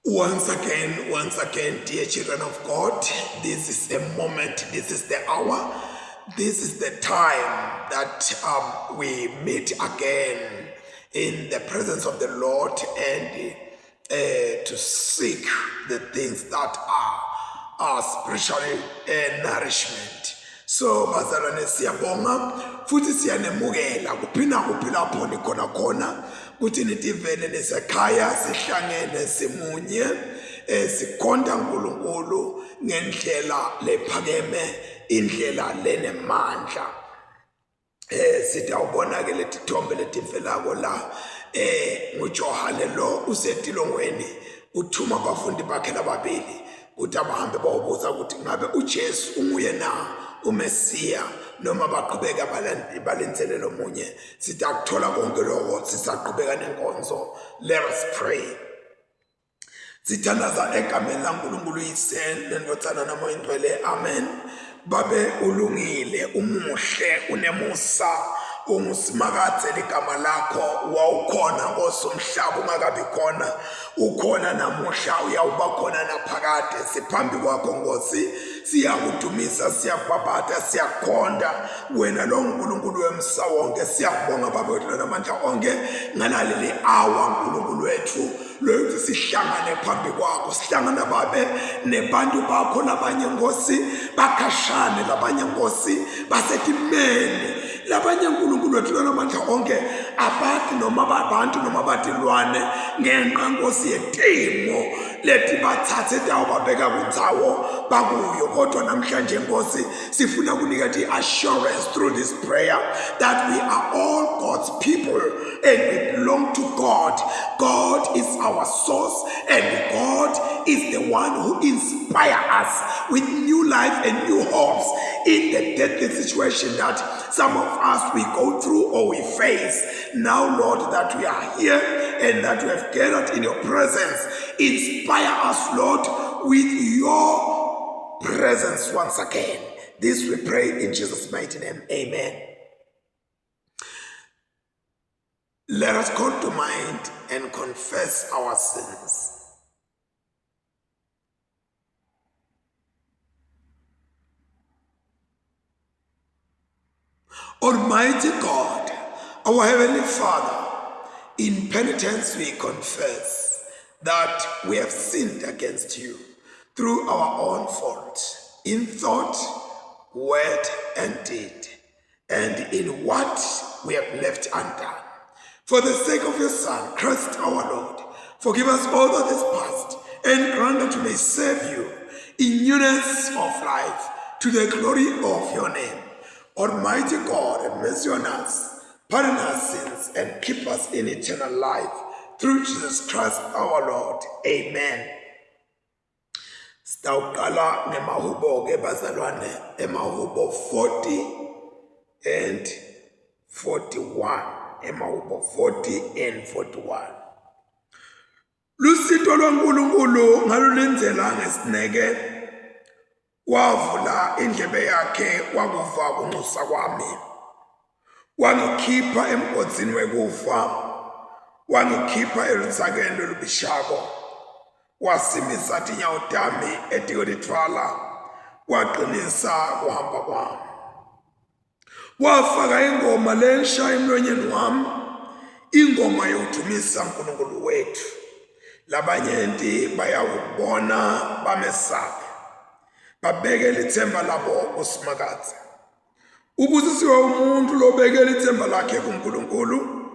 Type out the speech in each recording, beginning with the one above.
Once again, dear children of God, this is a moment, this is the hour, this is the time that we meet again in the presence of the Lord and to seek the things that are spiritually nourishment. So bazalwane siyabonga futhi siyanemukela kuphi lapho nikhona khona kuthi nithi vele nesekhaya sihlangene simunye sikhonda uNkulunkulu ngendlela lephakeme indlela lenemandla sitawubona ke letithombe letimfelako la nguJohane lo usetilongweni uthuma abafundi bakhe lababili ukuthi abahambe bayobuza ukuthi ngabe uJesu unguye na uMesiya noma baqhubeka balenzelelo omunye sitakuthola konke lokho sisaqhubeka nenkonzo. Let us pray. Sithandaza egameni laNkulunkulu yise nendothana namoya ingcwele, amen. Babe ulungile, umuhle, unemusa, ungusimakathe ligama lakho, wawukhona ngosomhlaba ungakabi khona, ukhona namuhla uyawuba khona naphakade. Siphambi kwakho Nkosi, siyakudumisa, siyakubabhata, siyakhonda wena lo Nkulunkulu wemsa wonke. Siyakubonga Baba wethu namandla onke ngaleli hour Nkulunkulu wethu lokuthi sihlangane phambi kwakho, sihlangana Babe nebantu bakho labanye Nkosi bakhashane, labanye Nkosi basetimeni, labanye Nkulunkulu wethu namandla onke abathi noma babantu noma badilwane ngenqa Nkosi yetimo lethi bathathe dawo babeka kundzawo bakuyo. Kodwa namhlanje Nkosi sifuna kunika assurance through this prayer that we are all God's people and we belong to God. God is our source and God is the one who inspires us with new life and new hopes in the deadly situation that some of us we go through or we face. Now Lord, that we are here and that we have gathered in your presence, inspire us Lord with your presence once again. This we pray in Jesus' mighty name, amen. Let us call to mind and confess our sins. Almighty God, our Heavenly Father, in penitence we confess that we have sinned against you through our own fault, in thought, word, and deed, and in what we have left undone. For the sake of your Son, Christ our Lord, forgive us all that is past, and grant that we may serve you in newness of life, to the glory of your name. Almighty God, have mercy on us, pardon our sins, and keep us in eternal life, through Jesus Christ our Lord. Amen. Stawqala ngemahubo ke bazalwane, emahubo 40 and 41. Emahubo 40 and 41. Lusito lwaNkulunkulu ngalulenzela ngesineke, wavula indlebe yakhe wakuva kunxusa kwami, wangikhipha emgodini wekufa, wangikhipha elusakeni lolubishako, wasimisa tinyawo tami etikolithwala, waqinisa kuhamba kwami. Wafaka ingoma lensha emlonyeni wami, ingoma yokudumisa uNkulunkulu wethu. Labanyenti bayawubona bamesabe, babekela ithemba labo kusimakathe. Ubusisiwe umuntu lobekela ithemba lakhe kuNkulunkulu,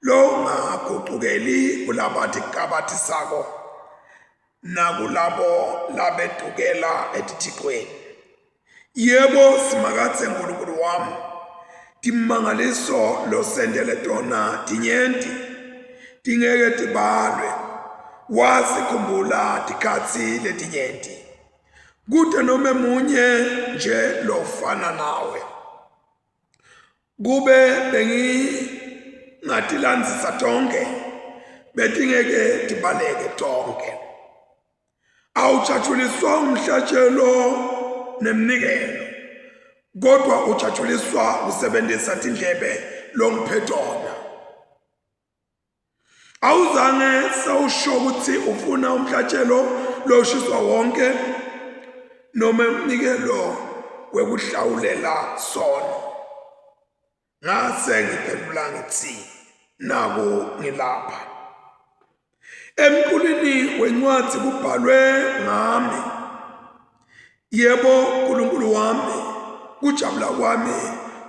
lo ngaguqukeli kulabathi kabathi sako nakulabo labedukela etithixweni. Yebo simakathe Nkulunkulu wami, timangaliso lo sendele tona tinyenti tingeke tibalwe, wasikhumbula tikhatsi letinyenti kude noma munye nje lofana nawe. Kube bengingatilandzisa tonke betingeke tibaleke tonke. Awujatshuliswa umhlatshelo nemnikelo, kodwa ujatshuliswa usebenzisa tindlebe longiphetona. awuzange sawusho ukuthi ufuna umhlatshelo loshiswa wonke noma umnikelo wekuhlawulela sono. Ngase ngiphendula ngithi naku ngilapha. Emqulwini wencwadi kubhalwe ngami. Yebo uNkulunkulu wami, kujabula kwami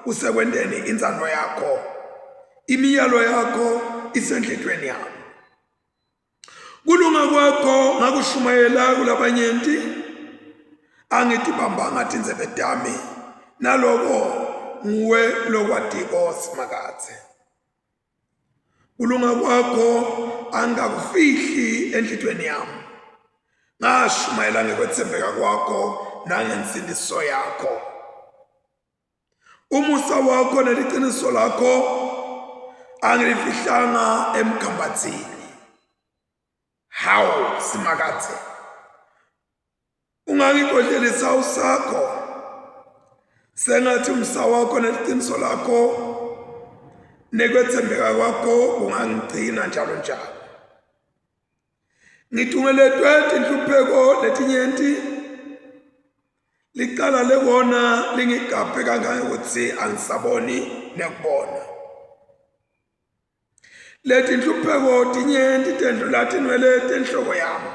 usekwendeni inzalo yakho. Imiyalo yakho isenhlitweni yami. Kulunga kwakho ngakushumayela kulabanyenti, angithi bamba ngathi inzebe dami, naloko nguwe lokwatiko simakathe. Kulunga kwakho angakufihli enhlitweni yami, ngashumayela ngekwethembeka kwakho nangensindiso yakho. Umusa wakho neliqiniso lakho angilifihlanga emkhambathini. Hawu simakathe, ungangikhohlelisa usakho, sengathi umsa wakho neliqiniso lakho nekwethembeka kwakho kungangigcina njalo njalo. Ngithungeletwe inhlupheko letinyenti, liqala lekona lingigabhe kangaka ukuthi angisaboni nekubona. Leti inhlupheko tinyenti tendlula tinwele tenhloko yami.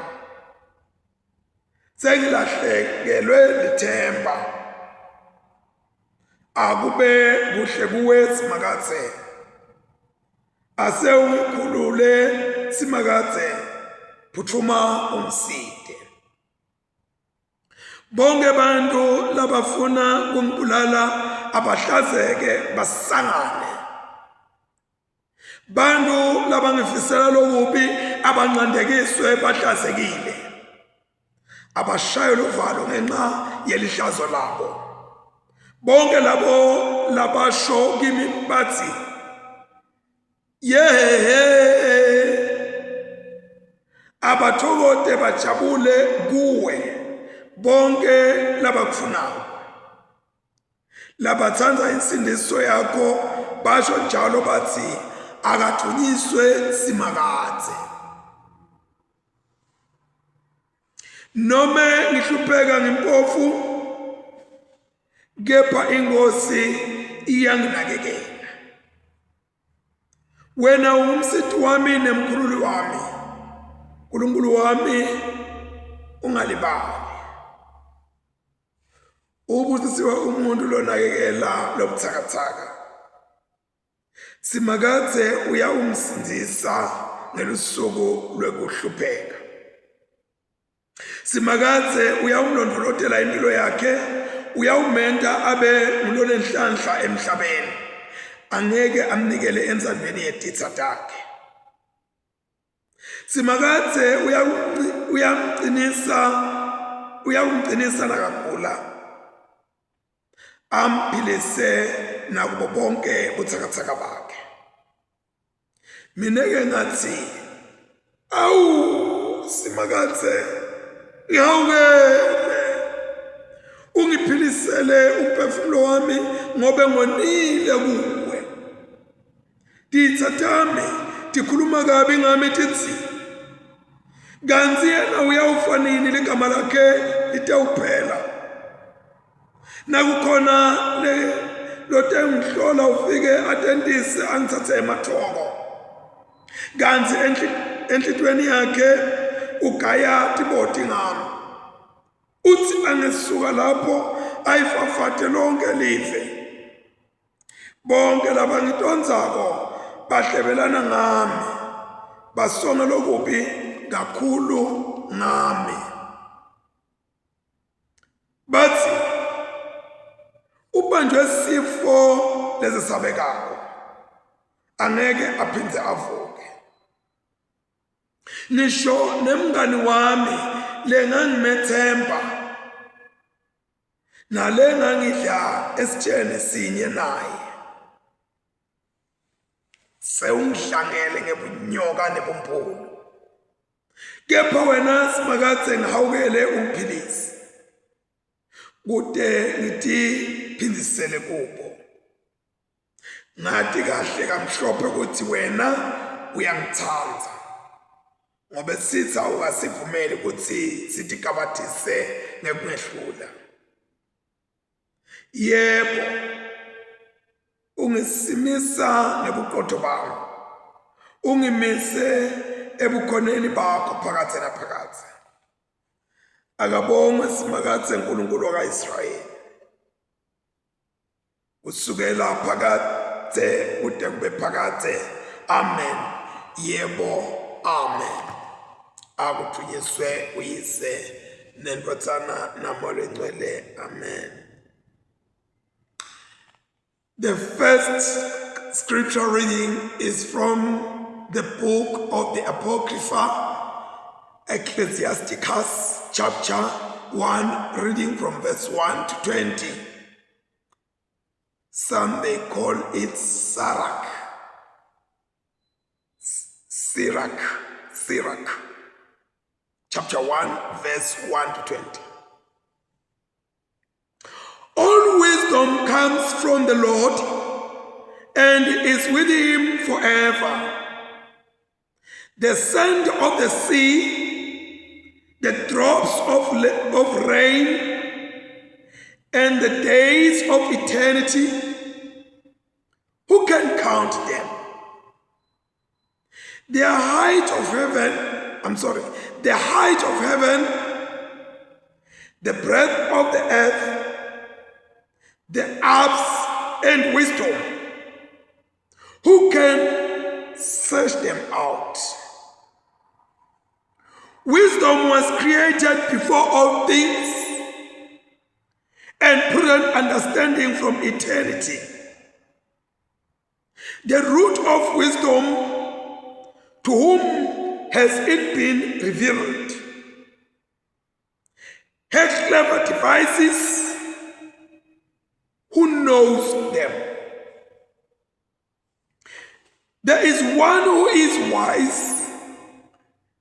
Sengilahlekelwe lithemba. Akube kuhle kuwe simakathe. Ase ungikhulule simakathe, phuthuma umside. Bonke bantu labafuna kungibulala abahlazeke basangane. Bantu labangifisela lokubi abanqandekiswe bahlazekile. Abashaye lovalo ngenxa yelihlazo labo. Bonke labo labasho kimi bathi yehe, abathokote bajabule kuwe bonke labakufunayo. Labathanza insindiso yakho basho njalo bathi akathunyiswe simakathe. Nome ngihlupheka ngimpofu, kepha ingosi iyanginakekela. Wena ungumsithi wami nemkhululi wami, uNkulunkulu wami ungalibali. Ubusisiwe umuntu lonakekela lobuthakathaka. Simakathe uyawumsindisa ngelusuku lwekuhlupheka. Simakathe uyawumlondolotela impilo yakhe, uyawumenta abe ngulonenhlanhla emhlabeni. Angeke amnikele enzalweni yetitha takhe. Simakathe uyamqinisa nakagula, amphilise nakubo bonke buthakathaka bakhe. Mineke ngathi awu simakathe, ngiyawukele ungiphilisele umphefumulo wami ngobe ngonile kuwe. Titha tami tikhuluma kabi ngami tithi, kanti yena uyawufanini ligama lakhe litawuphela. Nakukhona lotengihlola ufike atentise angithathe emathoko, kanti enhlitweni yakhe ugaya tiboti ngami. Uthi angisuka lapho ayifafate lonke live. Bonke labangidonzako bahlebelana ngami, basonga lokubi kakhulu ngami. Bathi ubanjwe sifo lezisabekako, angeke aphinde avuke. Nisho nemngani wami lengangimethemba, nale ngangidla esitsheni sinye naye, sewungihlangele ngebunyoka nebumphulu. Kepha wena simakathe ngihawukele umphilisi, kude ngithi phindisele kubo. Ngathi kahle kamhlophe ukuthi wena uyangithanda. ngoba sithi awasivumeli ukuthi sitikabathise nekungehlula. Yebo, ungisimisa nebuqotho bami, ungimise ebukhoneni bakho phakathi naphakathi. Akabongwe simakathe uNkulunkulu kaIsrayeli, kusukela phakathe kude kube phakathe. Amen. Yebo, amen. Akuthunyiswe uyise neNdodana naMoya Oyingcwele. Amen. The first scripture reading is from the book of the Apocrypha, Ecclesiasticus, chapter 1, reading from verse 1 to 20. Some may call it Sirach. Chapter 1, verse 1 to 20. All wisdom comes from the Lord and is with him forever. The sand of the sea, the drops of rain, and the days of eternity, who can count them? The height of heaven, the breadth of the earth, the Alps and wisdom, who can search them out? Wisdom was created before all things, and prudent understanding from eternity. The root of wisdom, to whom has it been revealed? Her clever devices, who knows them? There is one who is wise,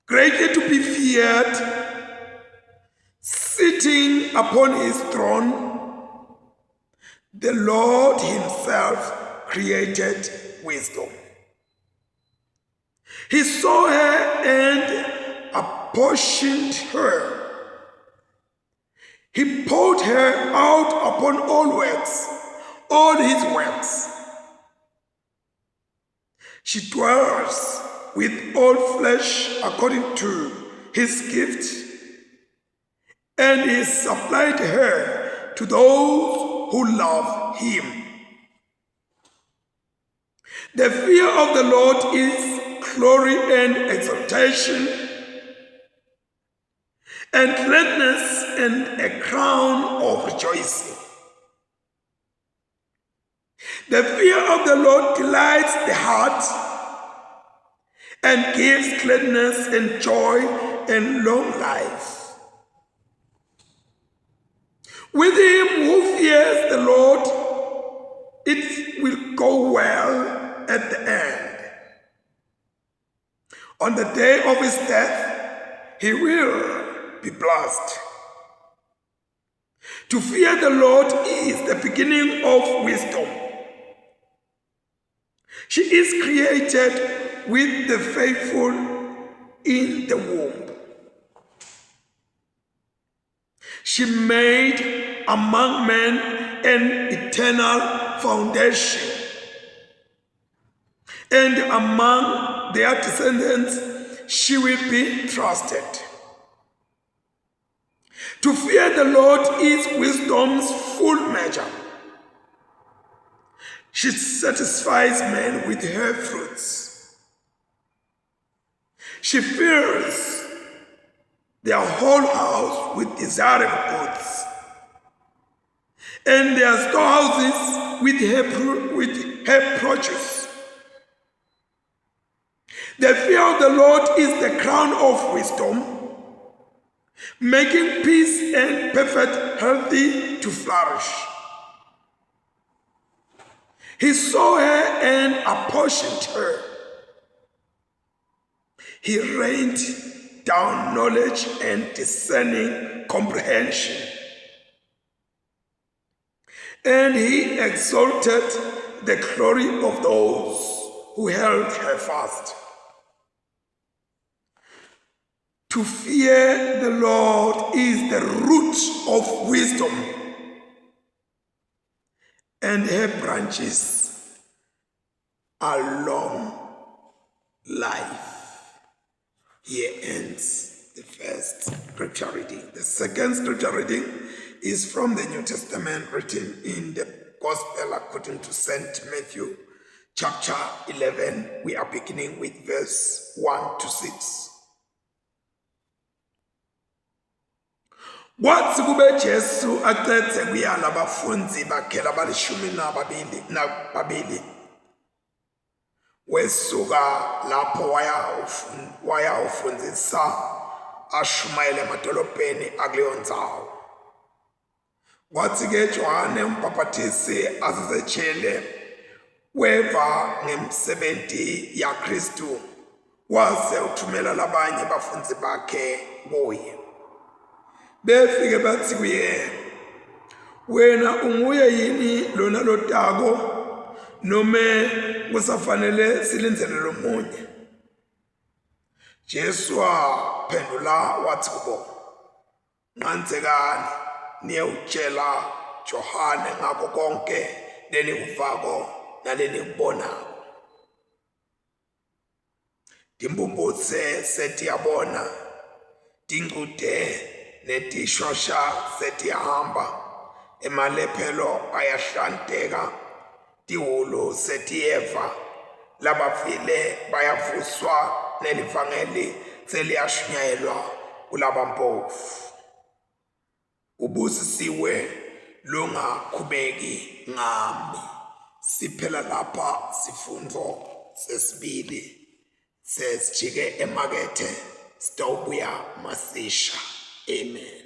greatly to be feared, sitting upon his throne. The Lord himself created wisdom. He saw her and apportioned her. He poured her out upon all his works. She dwells with all flesh according to his gift, and he supplied her to those who love him. The fear of the Lord is glory and exaltation, and gladness and a crown of rejoicing. The fear of the Lord delights the heart and gives gladness and joy and long life. With him who fears the Lord, it will go well at the end. On the day of his death, he will be blessed. To fear the Lord is the beginning of wisdom. She is created with the faithful in the womb. She made among men an eternal foundation, and among their descendants she will be trusted. To fear the Lord is wisdom's full measure. She satisfies men with her fruits. She fills their whole house with desirable goods, and their storehouses with her produce. The fear of the Lord is the crown of wisdom, making peace and perfect health to flourish. He saw her and apportioned her. He rained down knowledge and discerning comprehension, and he exalted the glory of those who held her fast. To fear the Lord is the root of wisdom, and her branches are long life. Here ends the first scripture reading. The second scripture reading is from the New Testament, written in the Gospel according to St. Matthew, chapter 11. We are beginning with verse 1 to 6. Kwathi kube Jesu aqede kuyala abafundi bakhe labalishumi nababili, wesuka lapho waya ufundisa ashumayele emadolobheni akuleyo ndzawo. Kwathi-ke Johane umbhaphathisi asesetshele weva ngemsebenzi yaKristu, wase uthumela labanye abafundi bakhe kuye. Befike bathi kuye, wena unguye yini lona lotako, nome kusafanele silinzele lomunye? Jesu waphendula wathi kubo, nqandzekani niye utshela Johane ngakho konke lenikuvako nalenikubonako. Timbumbutse setiyabona, tingcude netishosha setiyahamba, emalephelo ayahlanteka, tihulu setiyeva, labafile bayavuswa, nelivangeli seliyashunyayelwa kulabampofu. Ubusisiwe longakhubeki ngami. Siphela lapha sifundo sesibili. Sesijike emakethe sitawubuya masisha. Amen.